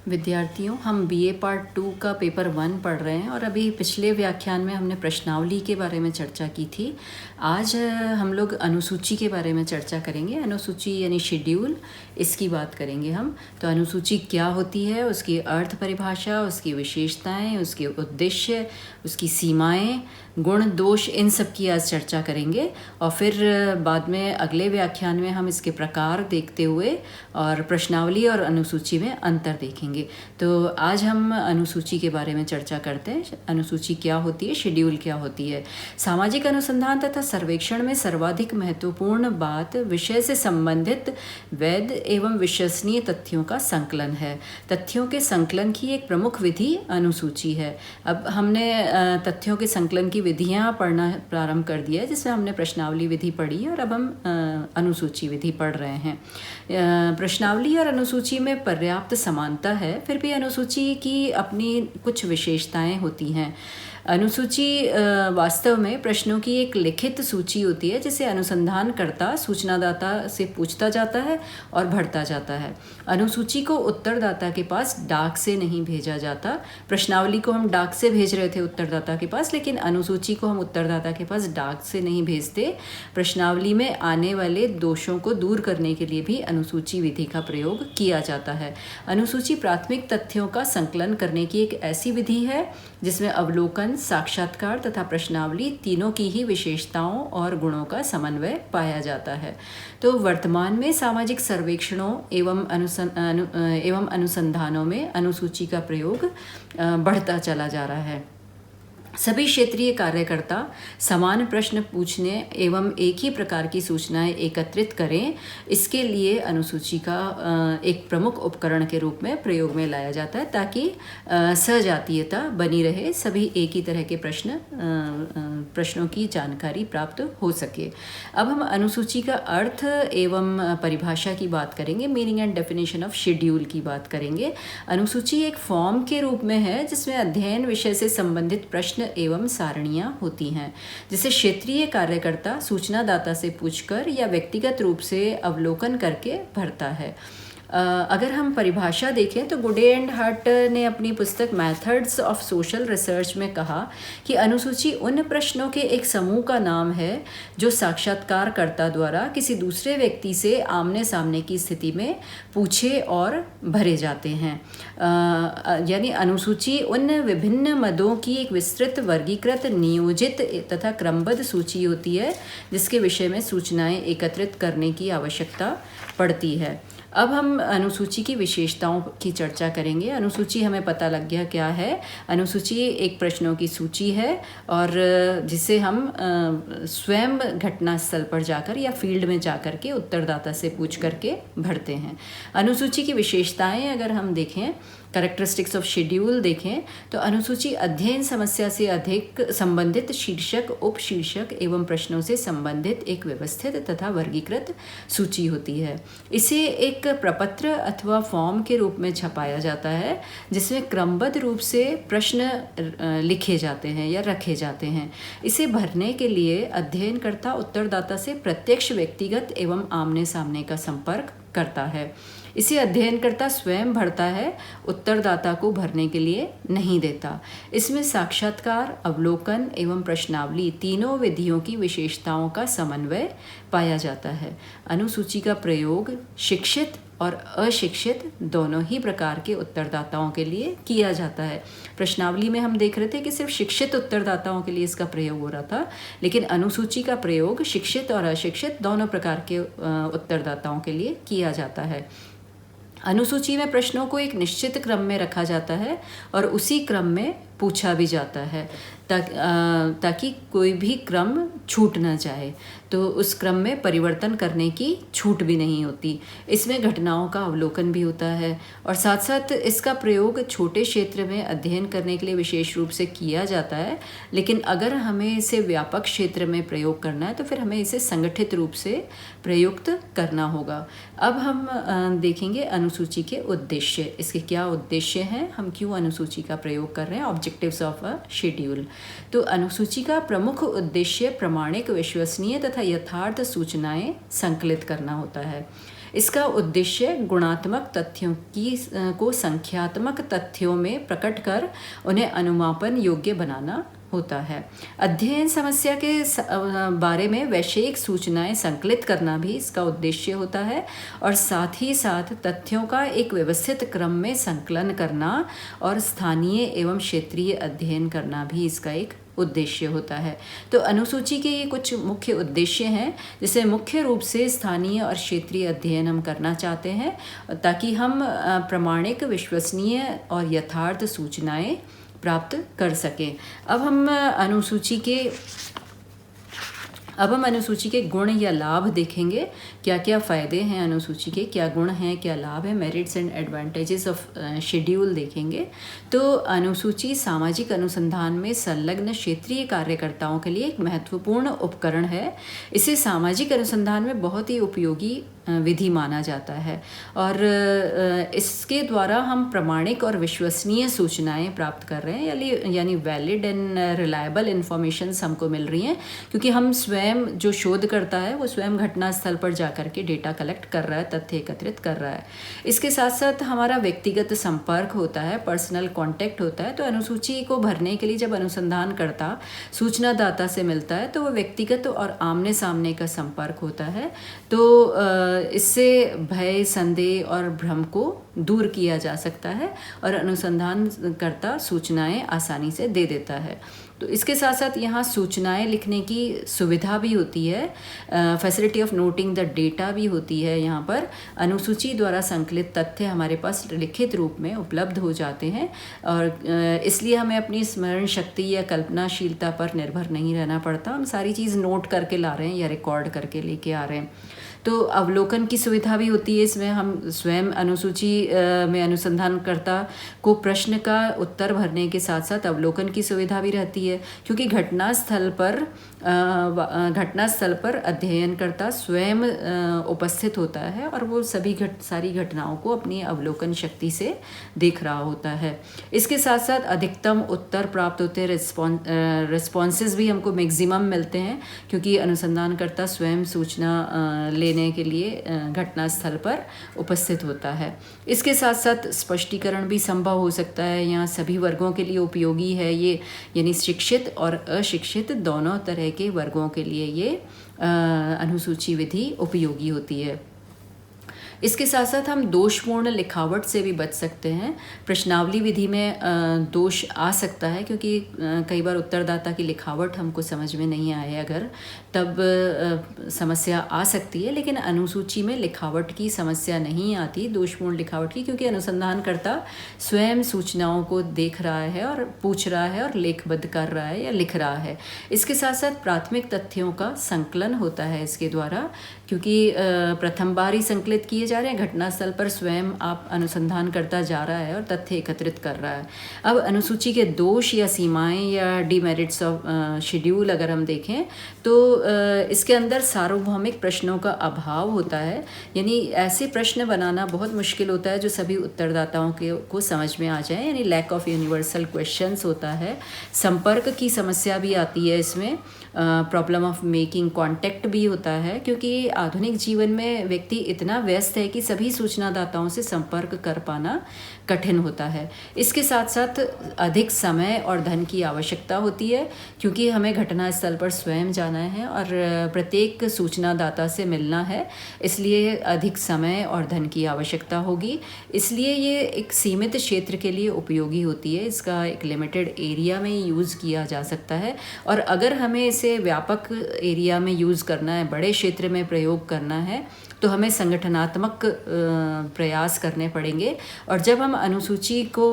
विद्यार्थियों, हम BA part 2 का पेपर 1 पढ़ रहे हैं और अभी पिछले व्याख्यान में हमने प्रश्नावली के बारे में चर्चा की थी। आज हम लोग अनुसूची के बारे में चर्चा करेंगे। अनुसूची यानी शेड्यूल, इसकी बात करेंगे हम। तो अनुसूची क्या होती है, उसकी अर्थ परिभाषा, उसकी विशेषताएं, उसके उद्देश्य, उसकी सीमाएं, गुण दोष, इन सब की आज चर्चा करेंगे। और फिर बाद में अगले व्याख्यान में हम इसके प्रकार देखते हुए और प्रश्नावली और अनुसूची में अंतर देखेंगे। तो आज हम अनुसूची के बारे में चर्चा करते हैं। अनुसूची क्या होती है, शेड्यूल क्या होती है। सामाजिक अनुसंधान तथा सर्वेक्षण में सर्वाधिक महत्वपूर्ण बात विषय से संबंधित वैध एवं विश्वसनीय तथ्यों का संकलन है। तथ्यों के संकलन की एक प्रमुख विधि अनुसूची है। अब हमने तथ्यों के संकलन की विधियां पढ़ना प्रारंभ कर दिया है, जिसमें हमने प्रश्नावली विधि पढ़ी और अब हम अनुसूची विधि पढ़ रहे हैं। प्रश्नावली और अनुसूची में पर्याप्त समानता है, फिर भी अनुसूची की अपनी कुछ विशेषताएं होती हैं। अनुसूची वास्तव में प्रश्नों की एक लिखित सूची होती है, जिसे अनुसंधानकर्ता सूचनादाता से पूछता जाता है और भरता जाता है। अनुसूची को उत्तरदाता के पास डाक से नहीं भेजा जाता। प्रश्नावली को हम डाक से भेज रहे थे उत्तरदाता के पास, लेकिन अनुसूची को हम उत्तरदाता के पास डाक से नहीं भेजते। प्रश्नावली में आने वाले दोषों को दूर करने के लिए भी अनुसूची विधि का प्रयोग किया जाता है। अनुसूची प्राथमिक तथ्यों का संकलन करने की एक ऐसी विधि है जिसमें अवलोकन, साक्षात्कार तथा प्रश्नावली तीनों की ही विशेषताओं और गुणों का समन्वय पाया जाता है। तो वर्तमान में सामाजिक सर्वेक्षणों एवं अनुसंधानों में अनुसूची का प्रयोग बढ़ता चला जा रहा है। सभी क्षेत्रीय कार्यकर्ता समान प्रश्न पूछने एवं एक ही प्रकार की सूचनाएं एकत्रित करें, इसके लिए अनुसूची का एक प्रमुख उपकरण के रूप में प्रयोग में लाया जाता है, ताकि सजातीयता बनी रहे, सभी एक ही तरह के प्रश्नों की जानकारी प्राप्त हो सके। अब हम अनुसूची का अर्थ एवं परिभाषा की बात करेंगे। Meaning and definition of schedule की बात करेंगे। अनुसूची एक फॉर्म के रूप में है, जिसमें अध्ययन विषय से संबंधित प्रश्न एवं सारणियां होती हैं, जिसे क्षेत्रीय कार्यकर्ता सूचनादाता से पूछकर या व्यक्तिगत रूप से अवलोकन करके भरता है। अगर हम परिभाषा देखें तो गुडे एंड हट ने अपनी पुस्तक मेथड्स ऑफ सोशल रिसर्च में कहा कि अनुसूची उन प्रश्नों के एक समूह का नाम है जो साक्षात्कारकर्ता द्वारा किसी दूसरे व्यक्ति से आमने सामने की स्थिति में पूछे और भरे जाते हैं। यानी अनुसूची उन विभिन्न मदों की एक विस्तृत, वर्गीकृत, नियोजित तथा क्रमबद्ध सूची होती है, जिसके विषय में सूचनाएं एकत्रित करने की आवश्यकता पड़ती है। अब हम अनुसूची की विशेषताओं की चर्चा करेंगे। अनुसूची हमें पता लग गया क्या है। अनुसूची एक प्रश्नों की सूची है और जिसे हम स्वयं घटनास्थल पर जाकर या फील्ड में जाकर के उत्तरदाता से पूछ करके भरते हैं। अनुसूची की विशेषताएं अगर हम देखें, कैरेक्टरिस्टिक्स ऑफ शेड्यूल देखें, तो अनुसूची अध्ययन समस्या से अधिक संबंधित शीर्षक, उपशीर्षक एवं प्रश्नों से संबंधित एक व्यवस्थित तथा वर्गीकृत सूची होती है। इसे एक प्रपत्र अथवा फॉर्म के रूप में छपाया जाता है, जिसमें क्रमबद्ध रूप से प्रश्न लिखे जाते हैं या रखे जाते हैं। इसे भरने के लिए अध्ययनकर्ता उत्तरदाता से प्रत्यक्ष, व्यक्तिगत एवं आमने सामने का संपर्क करता है। इसे अध्ययनकर्ता स्वयं भरता है, उत्तरदाता को भरने के लिए नहीं देता। इसमें साक्षात्कार, अवलोकन एवं प्रश्नावली तीनों विधियों की विशेषताओं का समन्वय पाया जाता है। अनुसूची का प्रयोग शिक्षित और अशिक्षित दोनों ही प्रकार के उत्तरदाताओं के लिए किया जाता है। प्रश्नावली में हम देख रहे थे कि सिर्फ शिक्षित उत्तरदाताओं के लिए इसका प्रयोग हो रहा था, लेकिन अनुसूची का प्रयोग शिक्षित और अशिक्षित दोनों प्रकार के उत्तरदाताओं के लिए किया जाता है। अनुसूची में प्रश्नों को एक निश्चित क्रम में रखा जाता है और उसी क्रम में पूछा भी जाता है, ताकि कोई भी क्रम छूट न जाए। तो उस क्रम में परिवर्तन करने की छूट भी नहीं होती। इसमें घटनाओं का अवलोकन भी होता है और साथ साथ इसका प्रयोग छोटे क्षेत्र में अध्ययन करने के लिए विशेष रूप से किया जाता है, लेकिन अगर हमें इसे व्यापक क्षेत्र में प्रयोग करना है तो फिर हमें इसे संगठित रूप से प्रयुक्त करना होगा। अब हम देखेंगे अनुसूची के उद्देश्य। इसके क्या उद्देश्य हैं, हम क्यों अनुसूची का प्रयोग कर रहे हैं, ऑब्जेक्टिव्स ऑफ अ शेड्यूल। तो अनुसूची का प्रमुख उद्देश्य प्रामाणिक, विश्वसनीय तथा यथार्थ सूचनाएं संकलित करना होता है। इसका उद्देश्य गुणात्मक तथ्यों को संख्यात्मक तथ्यों में प्रकट कर उन्हें अनुमापन योग्य बनाना होता है। अध्ययन समस्या के बारे में वैषयिक सूचनाएं संकलित करना भी इसका उद्देश्य होता है और साथ ही साथ तथ्यों का एक व्यवस्थित क्रम में संकलन करना और स्थानीय एवं क्षेत्रीय अध्ययन करना भी इसका एक उद्देश्य होता है। तो अनुसूची के ये कुछ मुख्य उद्देश्य हैं, जिसे मुख्य रूप से स्थानीय और क्षेत्रीय अध्ययन हम करना चाहते हैं ताकि हम प्रामाणिक, विश्वसनीय और यथार्थ सूचनाएं प्राप्त कर सकें। अब हम अनुसूची के गुण या लाभ देखेंगे। क्या क्या फ़ायदे हैं अनुसूची के, क्या गुण हैं, क्या लाभ है, merits and advantages of schedule देखेंगे। तो अनुसूची सामाजिक अनुसंधान में संलग्न क्षेत्रीय कार्यकर्ताओं के लिए एक महत्वपूर्ण उपकरण है। इसे सामाजिक अनुसंधान में बहुत ही उपयोगी विधि माना जाता है और इसके द्वारा हम प्रामाणिक और विश्वसनीय सूचनाएं प्राप्त कर रहे हैं, यानी वैलिड एंड रिलायबल इंफॉर्मेशंस हमको मिल रही हैं, क्योंकि हम स्वयं, जो शोध करता है वो स्वयं घटना स्थल पर जाकर के डेटा कलेक्ट कर रहा है, तथ्य एकत्रित कर रहा है। इसके साथ साथ हमारा व्यक्तिगत संपर्क होता है, पर्सनल कांटेक्ट होता है। तो अनुसूची को भरने के लिए जब अनुसंधानकर्ता सूचनादाता से मिलता है तो वो व्यक्तिगत और आमने सामने का संपर्क होता है। तो इससे भय, संदेह और भ्रम को दूर किया जा सकता है और अनुसंधानकर्ता सूचनाएं आसानी से दे देता है। तो इसके साथ साथ यहाँ सूचनाएं लिखने की सुविधा भी होती है, facility of noting the data भी होती है। यहाँ पर अनुसूची द्वारा संकलित तथ्य हमारे पास लिखित रूप में उपलब्ध हो जाते हैं और इसलिए हमें अपनी स्मरण शक्ति या कल्पनाशीलता पर निर्भर नहीं रहना पड़ता। हम सारी चीज़ नोट करके ला रहे हैं या रिकॉर्ड करके लेके आ रहे हैं। तो अवलोकन की सुविधा भी होती है इसमें। हम स्वयं अनुसूची में अनुसंधानकर्ता को प्रश्न का उत्तर भरने के साथ साथ अवलोकन की सुविधा भी रहती है, क्योंकि घटनास्थल पर अध्ययनकर्ता स्वयं उपस्थित होता है और वो सारी घटनाओं को अपनी अवलोकन शक्ति से देख रहा होता है। इसके साथ साथ अधिकतम उत्तर प्राप्त होते हैं, रिस्पॉन्सेज भी हमको मैक्सिमम मिलते हैं, क्योंकि अनुसंधानकर्ता स्वयं सूचना लेने के लिए घटनास्थल पर उपस्थित होता है। इसके साथ साथ स्पष्टीकरण भी संभव हो सकता है। यहाँ सभी वर्गों के लिए उपयोगी है ये, यानी शिक्षित और अशिक्षित दोनों तरह के वर्गों के लिए ये अनुसूची विधि उपयोगी होती है। इसके साथ साथ हम दोषपूर्ण लिखावट से भी बच सकते हैं। प्रश्नावली विधि में दोष आ सकता है, क्योंकि कई बार उत्तरदाता की लिखावट हमको समझ में नहीं आए अगर, तब समस्या आ सकती है। लेकिन अनुसूची में लिखावट की समस्या नहीं आती, दोषपूर्ण लिखावट की, क्योंकि अनुसंधानकर्ता स्वयं सूचनाओं को देख रहा है और पूछ रहा है और लेखबद्ध कर रहा है या लिख रहा है। इसके साथ साथ प्राथमिक तथ्यों का संकलन होता है इसके द्वारा, क्योंकि प्रथम बार ही संकलित किए जा रहे हैं। घटनास्थल पर स्वयं आप अनुसंधान करता जा रहा है और तथ्य एकत्रित कर रहा है। अब अनुसूची के दोष या सीमाएं या डीमेरिट्स ऑफ शेड्यूल अगर हम देखें तो इसके अंदर सार्वभौमिक प्रश्नों का अभाव होता है, यानी ऐसे प्रश्न बनाना बहुत मुश्किल होता है जो सभी उत्तरदाताओं को समझ में आ जाए, यानी लैक ऑफ यूनिवर्सल क्वेश्चंस होता है। संपर्क की समस्या भी आती है इसमें, प्रॉब्लम ऑफ मेकिंग कॉन्टैक्ट भी होता है, क्योंकि आधुनिक जीवन में व्यक्ति इतना व्यस्त है कि सभी सूचनादाताओं से संपर्क कर पाना कठिन होता है। इसके साथ साथ अधिक समय और धन की आवश्यकता होती है, क्योंकि हमें घटनास्थल पर स्वयं जाना है और प्रत्येक सूचनादाता से मिलना है, इसलिए अधिक समय और धन की आवश्यकता होगी। इसलिए ये एक सीमित क्षेत्र के लिए उपयोगी होती है, इसका एक लिमिटेड एरिया में यूज़ किया जा सकता है। और अगर हमें इसे व्यापक एरिया में यूज़ करना है, बड़े क्षेत्र में प्रयोग करना है, तो हमें संगठनात्मक प्रयास करने पड़ेंगे। और जब हम अनुसूची को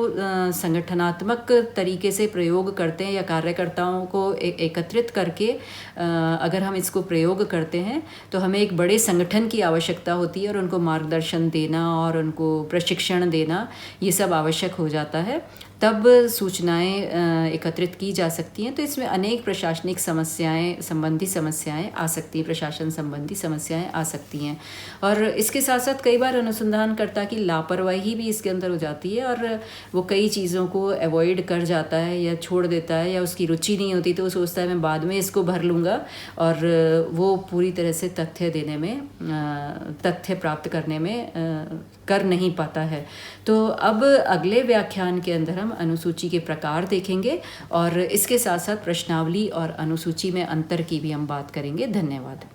संगठनात्मक तरीके से प्रयोग करते हैं या कार्यकर्ताओं को एकत्रित करके अगर हम इसको प्रयोग करते हैं, तो हमें एक बड़े संगठन की आवश्यकता होती है और उनको मार्गदर्शन देना और उनको प्रशिक्षण देना, ये सब आवश्यक हो जाता है। तब सूचनाएं एकत्रित की जा सकती हैं। तो इसमें अनेक प्रशासनिक समस्याएं आ सकती हैं, प्रशासन संबंधी समस्याएं आ सकती हैं। और इसके साथ साथ कई बार अनुसंधानकर्ता की लापरवाही भी इसके अंदर हो जाती है और वो कई चीज़ों को अवॉइड कर जाता है या छोड़ देता है, या उसकी रुचि नहीं होती तो वो सोचता है मैं बाद में इसको भर लूँगा, और वो पूरी तरह से तथ्य प्राप्त करने में कर नहीं पाता है। तो अब अगले व्याख्यान के अंदर हम अनुसूची के प्रकार देखेंगे और इसके साथ साथ प्रश्नावली और अनुसूची में अंतर की भी हम बात करेंगे। धन्यवाद।